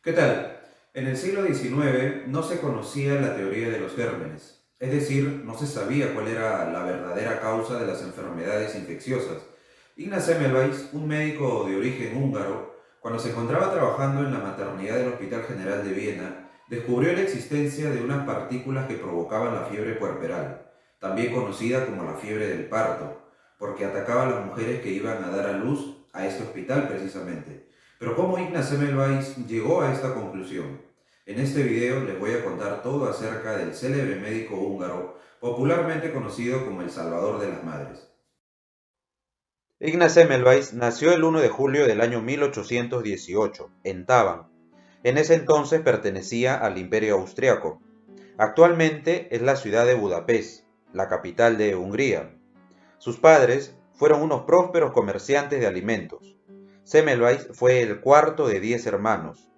¿Qué tal? En el siglo XIX no se conocía la teoría de los gérmenes, es decir, no se sabía cuál era la verdadera causa de las enfermedades infecciosas. Ignaz Semmelweis, un médico de origen húngaro, cuando se encontraba trabajando en la maternidad del Hospital General de Viena, descubrió la existencia de unas partículas que provocaban la fiebre puerperal, también conocida como la fiebre del parto, porque atacaba a las mujeres que iban a dar a luz a este hospital precisamente. Pero ¿cómo Ignaz Semmelweis llegó a esta conclusión? En este video les voy a contar todo acerca del célebre médico húngaro, popularmente conocido como el Salvador de las Madres. Ignaz Semmelweis nació el 1 de julio del año 1818 en Taban. En ese entonces pertenecía al Imperio Austriaco. Actualmente es la ciudad de Budapest, la capital de Hungría. Sus padres fueron unos prósperos comerciantes de alimentos. Semmelweis fue el cuarto de 10 hermanos.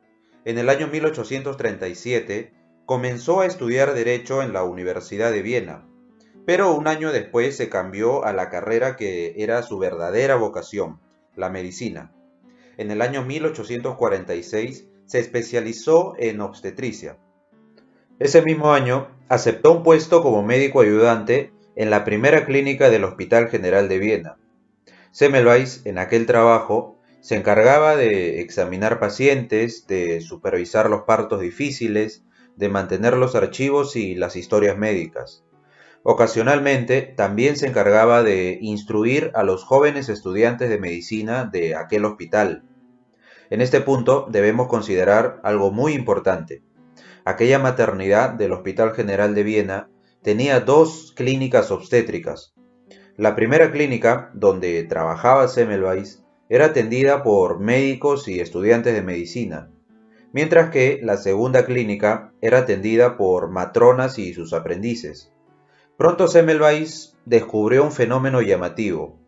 En el año 1837 comenzó a estudiar Derecho en la Universidad de Viena, pero un año después se cambió a la carrera que era su verdadera vocación, la medicina. En el año 1846 se especializó en obstetricia. Ese mismo año aceptó un puesto como médico ayudante en la primera clínica del Hospital General de Viena. Semmelweis en aquel trabajo se encargaba de examinar pacientes, de supervisar los partos difíciles, de mantener los archivos y las historias médicas. Ocasionalmente también se encargaba de instruir a los jóvenes estudiantes de medicina de aquel hospital. En este punto debemos considerar algo muy importante. Aquella maternidad del Hospital General de Viena tenía dos clínicas obstétricas. La primera clínica, donde trabajaba Semmelweis, era atendida por médicos y estudiantes de medicina, mientras que la segunda clínica era atendida por matronas y sus aprendices. Pronto Semmelweis descubrió un fenómeno llamativo.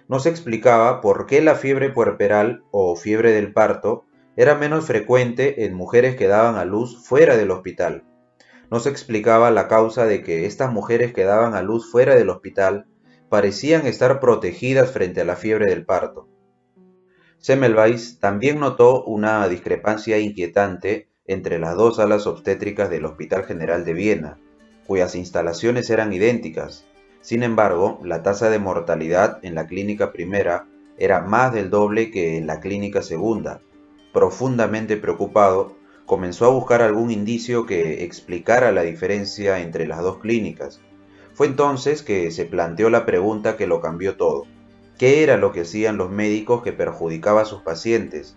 No se explicaba por qué la fiebre puerperal o fiebre del parto era menos frecuente en mujeres que daban a luz fuera del hospital. No se explicaba la causa de que estas mujeres que daban a luz fuera del hospital parecían estar protegidas frente a la fiebre del parto. Semmelweis también notó una discrepancia inquietante entre las dos salas obstétricas del Hospital General de Viena, cuyas instalaciones eran idénticas. Sin embargo, la tasa de mortalidad en la clínica primera era más del doble que en la clínica segunda. Profundamente preocupado, comenzó a buscar algún indicio que explicara la diferencia entre las dos clínicas. Fue entonces que se planteó la pregunta que lo cambió todo. ¿Qué era lo que hacían los médicos que perjudicaba a sus pacientes?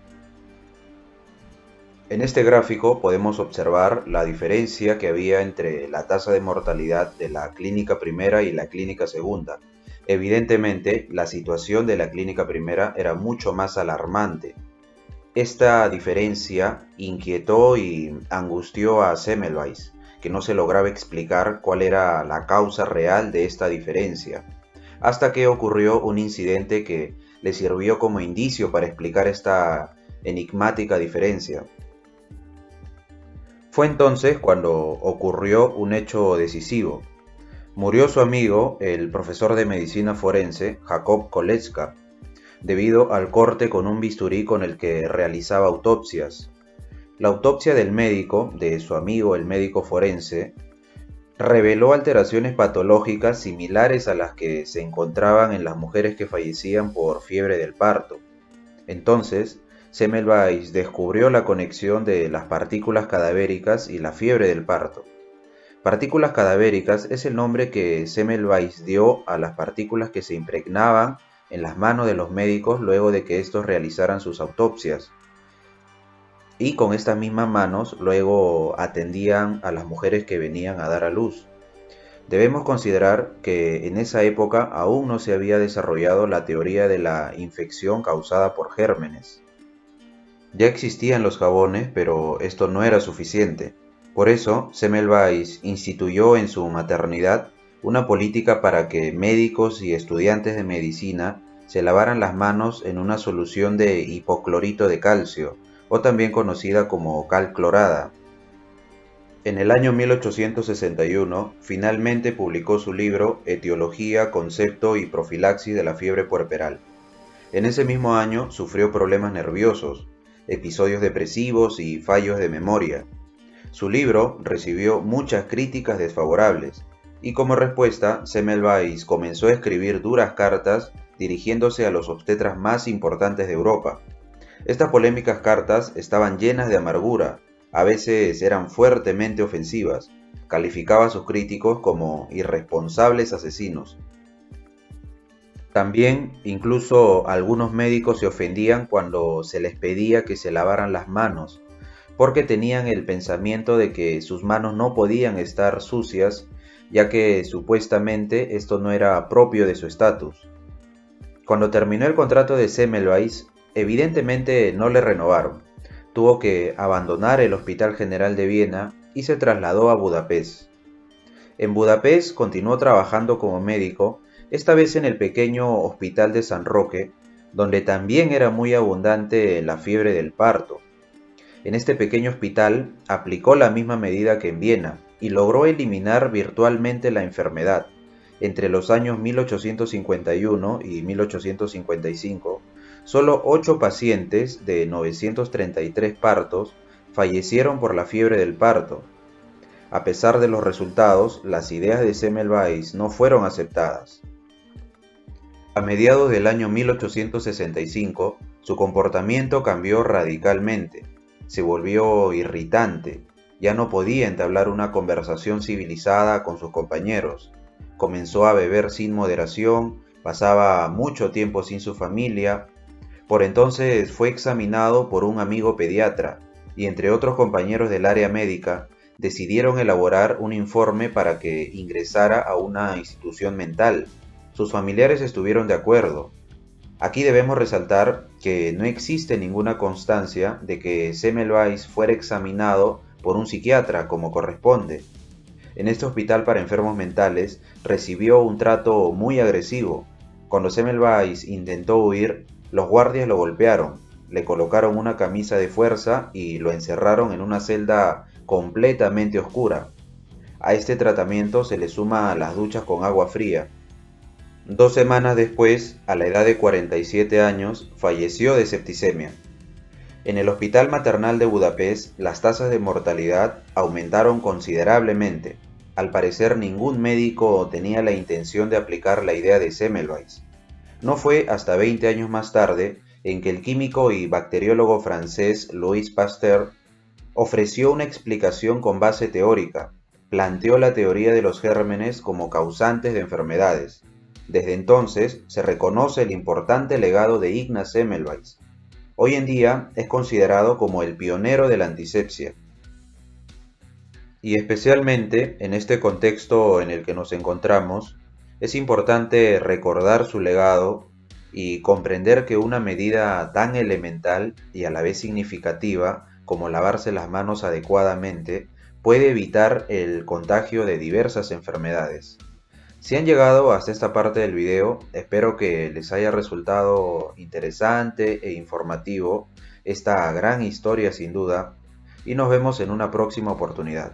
En este gráfico podemos observar la diferencia que había entre la tasa de mortalidad de la clínica primera y la clínica segunda. Evidentemente, la situación de la clínica primera era mucho más alarmante. Esta diferencia inquietó y angustió a Semmelweis, que no se lograba explicar cuál era la causa real de esta diferencia, hasta que ocurrió un incidente que le sirvió como indicio para explicar esta enigmática diferencia. Fue entonces cuando ocurrió un hecho decisivo. Murió su amigo, el profesor de medicina forense, Jacob Kolecka, debido al corte con un bisturí con el que realizaba autopsias. La autopsia del médico, de su amigo el médico forense, reveló alteraciones patológicas similares a las que se encontraban en las mujeres que fallecían por fiebre del parto. Entonces, Semmelweis descubrió la conexión de las partículas cadavéricas y la fiebre del parto. Partículas cadavéricas es el nombre que Semmelweis dio a las partículas que se impregnaban en las manos de los médicos luego de que estos realizaran sus autopsias. Y con estas mismas manos luego atendían a las mujeres que venían a dar a luz. Debemos considerar que en esa época aún no se había desarrollado la teoría de la infección causada por gérmenes. Ya existían los jabones, pero esto no era suficiente. Por eso, Semmelweis instituyó en su maternidad una política para que médicos y estudiantes de medicina se lavaran las manos en una solución de hipoclorito de calcio, o también conocida como cal clorada. En el año 1861, finalmente publicó su libro Etiología, concepto y profilaxis de la fiebre puerperal. En ese mismo año sufrió problemas nerviosos. episodios depresivos y fallos de memoria. Su libro recibió muchas críticas desfavorables, y como respuesta, Semmelweis comenzó a escribir duras cartas dirigiéndose a los obstetras más importantes de Europa. Estas polémicas cartas estaban llenas de amargura, a veces eran fuertemente ofensivas, calificaba a sus críticos como irresponsables asesinos. También, incluso algunos médicos se ofendían cuando se les pedía que se lavaran las manos, porque tenían el pensamiento de que sus manos no podían estar sucias, ya que supuestamente esto no era propio de su estatus. Cuando terminó el contrato de Semmelweis, evidentemente no le renovaron. Tuvo que abandonar el Hospital General de Viena y se trasladó a Budapest. En Budapest continuó trabajando como médico, esta vez en el pequeño Hospital de San Roque, donde también era muy abundante la fiebre del parto. En este pequeño hospital aplicó la misma medida que en Viena y logró eliminar virtualmente la enfermedad. Entre los años 1851 y 1855, solo 8 pacientes de 933 partos fallecieron por la fiebre del parto. A pesar de los resultados, las ideas de Semmelweis no fueron aceptadas. A mediados del año 1865, su comportamiento cambió radicalmente. Se volvió irritante, ya no podía entablar una conversación civilizada con sus compañeros. Comenzó a beber sin moderación, pasaba mucho tiempo sin su familia. Por entonces fue examinado por un amigo pediatra y entre otros compañeros del área médica decidieron elaborar un informe para que ingresara a una institución mental. Sus familiares estuvieron de acuerdo. Aquí debemos resaltar que no existe ninguna constancia de que Semmelweis fuera examinado por un psiquiatra como corresponde. En este hospital para enfermos mentales recibió un trato muy agresivo. Cuando Semmelweis intentó huir, los guardias lo golpearon, le colocaron una camisa de fuerza y lo encerraron en una celda completamente oscura. A este tratamiento se le suma las duchas con agua fría. 2 semanas después, a la edad de 47 años, falleció de septicemia. En el Hospital Maternal de Budapest, las tasas de mortalidad aumentaron considerablemente. Al parecer, ningún médico tenía la intención de aplicar la idea de Semmelweis. No fue hasta 20 años más tarde en que el químico y bacteriólogo francés Louis Pasteur ofreció una explicación con base teórica. Planteó la teoría de los gérmenes como causantes de enfermedades. Desde entonces se reconoce el importante legado de Ignaz Semmelweis. Hoy en día es considerado como el pionero de la antisepsia. Y especialmente en este contexto en el que nos encontramos, es importante recordar su legado y comprender que una medida tan elemental y a la vez significativa como lavarse las manos adecuadamente puede evitar el contagio de diversas enfermedades. Si han llegado hasta esta parte del video, espero que les haya resultado interesante e informativo esta gran historia sin duda, y nos vemos en una próxima oportunidad.